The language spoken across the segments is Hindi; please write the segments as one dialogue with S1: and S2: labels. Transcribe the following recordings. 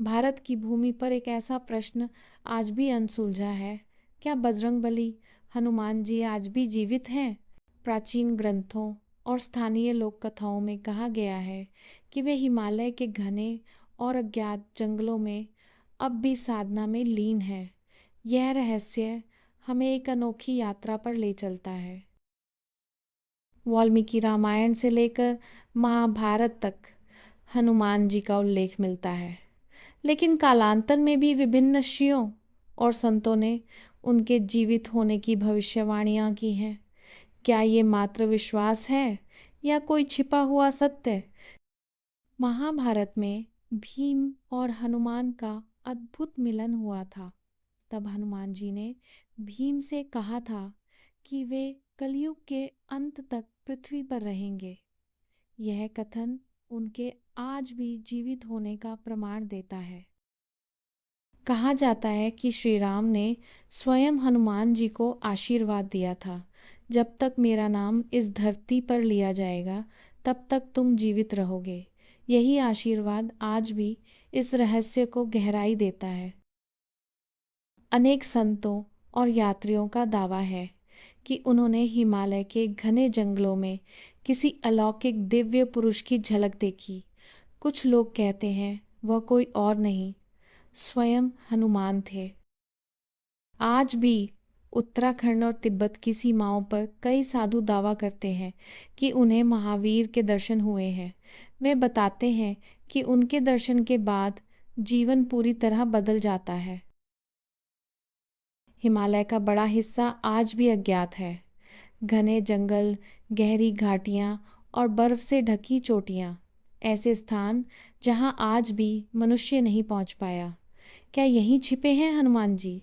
S1: भारत की भूमि पर एक ऐसा प्रश्न आज भी अनसुलझा है। क्या बजरंगबली हनुमान जी आज भी जीवित हैं? प्राचीन ग्रंथों और स्थानीय लोक कथाओं में कहा गया है कि वे हिमालय के घने और अज्ञात जंगलों में अब भी साधना में लीन हैं। यह रहस्य हमें एक अनोखी यात्रा पर ले चलता है। वाल्मीकि रामायण से लेकर महाभारत तक हनुमान जी का उल्लेख मिलता है, लेकिन कालांतर में भी विभिन्न ऋषियों और संतों ने उनके जीवित होने की भविष्यवाणियां की हैं। क्या ये मात्र विश्वास है या कोई छिपा हुआ सत्य? महाभारत में भीम और हनुमान का अद्भुत मिलन हुआ था। तब हनुमान जी ने भीम से कहा था कि वे कलयुग के अंत तक पृथ्वी पर रहेंगे। यह कथन उनके आज भी जीवित होने का प्रमाण देता है। कहा जाता है कि श्री राम ने स्वयं हनुमान जी को आशीर्वाद दिया था, जब तक मेरा नाम इस धरती पर लिया जाएगा तब तक तुम जीवित रहोगे। यही आशीर्वाद आज भी इस रहस्य को गहराई देता है। अनेक संतों और यात्रियों का दावा है कि उन्होंने हिमालय के घने जंगलों में किसी अलौकिक दिव्य पुरुष की झलक देखी। कुछ लोग कहते हैं वह कोई और नहीं, स्वयं हनुमान थे। आज भी उत्तराखंड और तिब्बत की सीमाओं पर कई साधु दावा करते हैं कि उन्हें महावीर के दर्शन हुए हैं। वे बताते हैं कि उनके दर्शन के बाद जीवन पूरी तरह बदल जाता है। हिमालय का बड़ा हिस्सा आज भी अज्ञात है। घने जंगल, गहरी घाटियाँ और बर्फ से ढकी चोटियाँ, ऐसे स्थान जहाँ आज भी मनुष्य नहीं पहुँच पाया। क्या यहीं छिपे हैं हनुमान जी?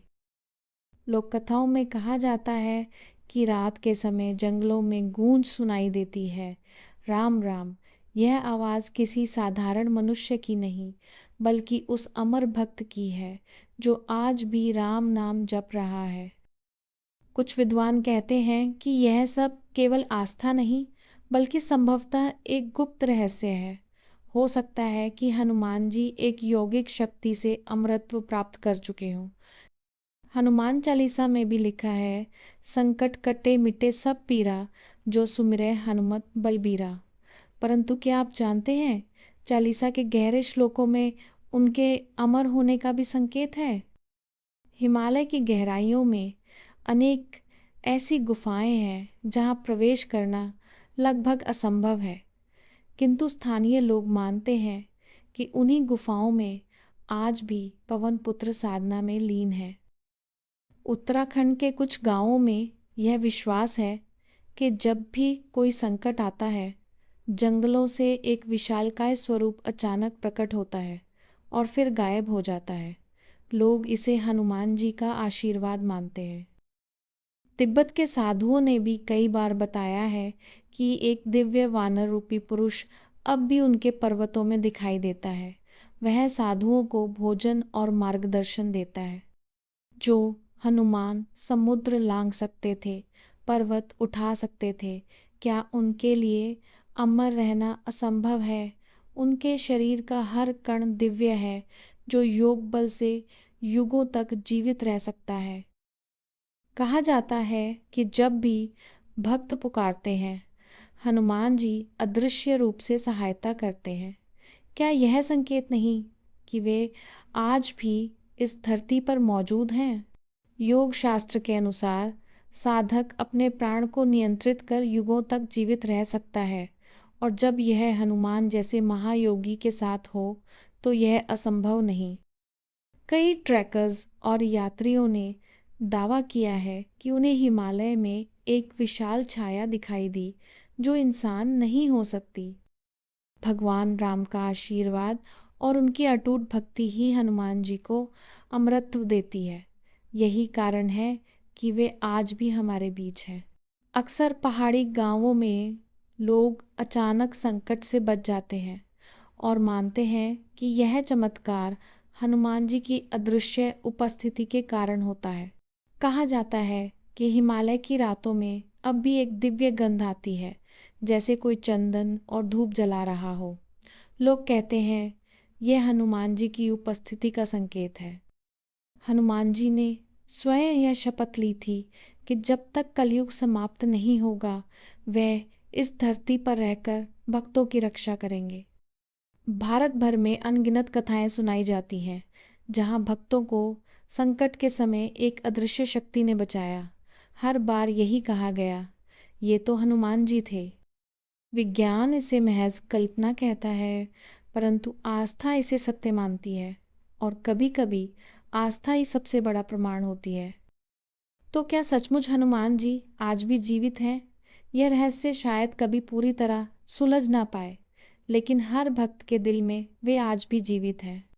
S1: लोक कथाओं में कहा जाता है कि रात के समय जंगलों में गूंज सुनाई देती है, राम राम। यह आवाज़ किसी साधारण मनुष्य की नहीं, बल्कि उस अमर भक्त की है जो आज भी राम नाम जप रहा है। कुछ विद्वान कहते हैं कि यह सब केवल आस्था नहीं, बल्कि संभवतः एक गुप्त रहस्य है। हो सकता है कि हनुमान जी एक यौगिक शक्ति से अमरत्व प्राप्त कर चुके हों। हनुमान चालीसा में भी लिखा है, संकट कटे मिटे सब पीरा, जो सुमिरै हनुमत बलबीरा। परंतु क्या आप जानते हैं, चालीसा के गहरे श्लोकों में उनके अमर होने का भी संकेत है। हिमालय की गहराइयों में अनेक ऐसी गुफाएं हैं जहां प्रवेश करना लगभग असंभव है, किंतु स्थानीय लोग मानते हैं कि उन्हीं गुफाओं में आज भी पवन पुत्र साधना में लीन है। उत्तराखंड के कुछ गांवों में यह विश्वास है कि जब भी कोई संकट आता है, जंगलों से एक विशालकाय स्वरूप अचानक प्रकट होता है और फिर गायब हो जाता है। लोग इसे हनुमान जी का आशीर्वाद मानते हैं। तिब्बत के साधुओं ने भी कई बार बताया है कि एक दिव्य वानर रूपी पुरुष अब भी उनके पर्वतों में दिखाई देता है। वह साधुओं को भोजन और मार्गदर्शन देता है। जो हनुमान समुद्र लांघ सकते थे, पर्वत उठा सकते थे, क्या उनके लिए अमर रहना असंभव है? उनके शरीर का हर कण दिव्य है, जो योग बल से युगों तक जीवित रह सकता है। कहा जाता है कि जब भी भक्त पुकारते हैं, हनुमान जी अदृश्य रूप से सहायता करते हैं। क्या यह संकेत नहीं कि वे आज भी इस धरती पर मौजूद हैं? योग शास्त्र के अनुसार साधक अपने प्राण को नियंत्रित कर युगों तक जीवित रह सकता है, और जब यह हनुमान जैसे महायोगी के साथ हो तो यह असंभव नहीं। कई ट्रैकर्स और यात्रियों ने दावा किया है कि उन्हें हिमालय में एक विशाल छाया दिखाई दी जो इंसान नहीं हो सकती। भगवान राम का आशीर्वाद और उनकी अटूट भक्ति ही हनुमान जी को अमरत्व देती है। यही कारण है कि वे आज भी हमारे बीच हैं। अक्सर पहाड़ी गांवों में लोग अचानक संकट से बच जाते हैं और मानते हैं कि यह चमत्कार हनुमान जी की अदृश्य उपस्थिति के कारण होता है। कहा जाता है कि हिमालय की रातों में अब भी एक दिव्य गंध आती है, जैसे कोई चंदन और धूप जला रहा हो। लोग कहते हैं यह हनुमान जी की उपस्थिति का संकेत है। हनुमान जी ने स्वयं यह शपथ ली थी कि जब तक कलयुग समाप्त नहीं होगा वह इस धरती पर रहकर भक्तों की रक्षा करेंगे। भारत भर में अनगिनत कथाएं सुनाई जाती हैं जहां भक्तों को संकट के समय एक अदृश्य शक्ति ने बचाया। हर बार यही कहा गया, ये तो हनुमान जी थे। विज्ञान इसे महज कल्पना कहता है, परंतु आस्था इसे सत्य मानती है और कभी-कभी आस्था ही सबसे बड़ा प्रमाण होती है। तो क्या सचमुच हनुमान जी आज भी जीवित हैं? यह रहस्य शायद कभी पूरी तरह सुलझ ना पाए, लेकिन हर भक्त के दिल में वे आज भी जीवित हैं।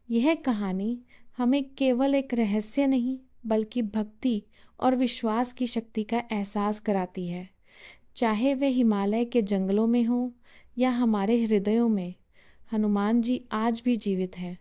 S1: यह कहानी हमें केवल एक रहस्य नहीं, बल्कि भक्ति और विश्वास की शक्ति का एहसास कराती है। चाहे वे हिमालय के जंगलों में हो या हमारे हृदयों में, हनुमान जी आज भी जीवित हैं।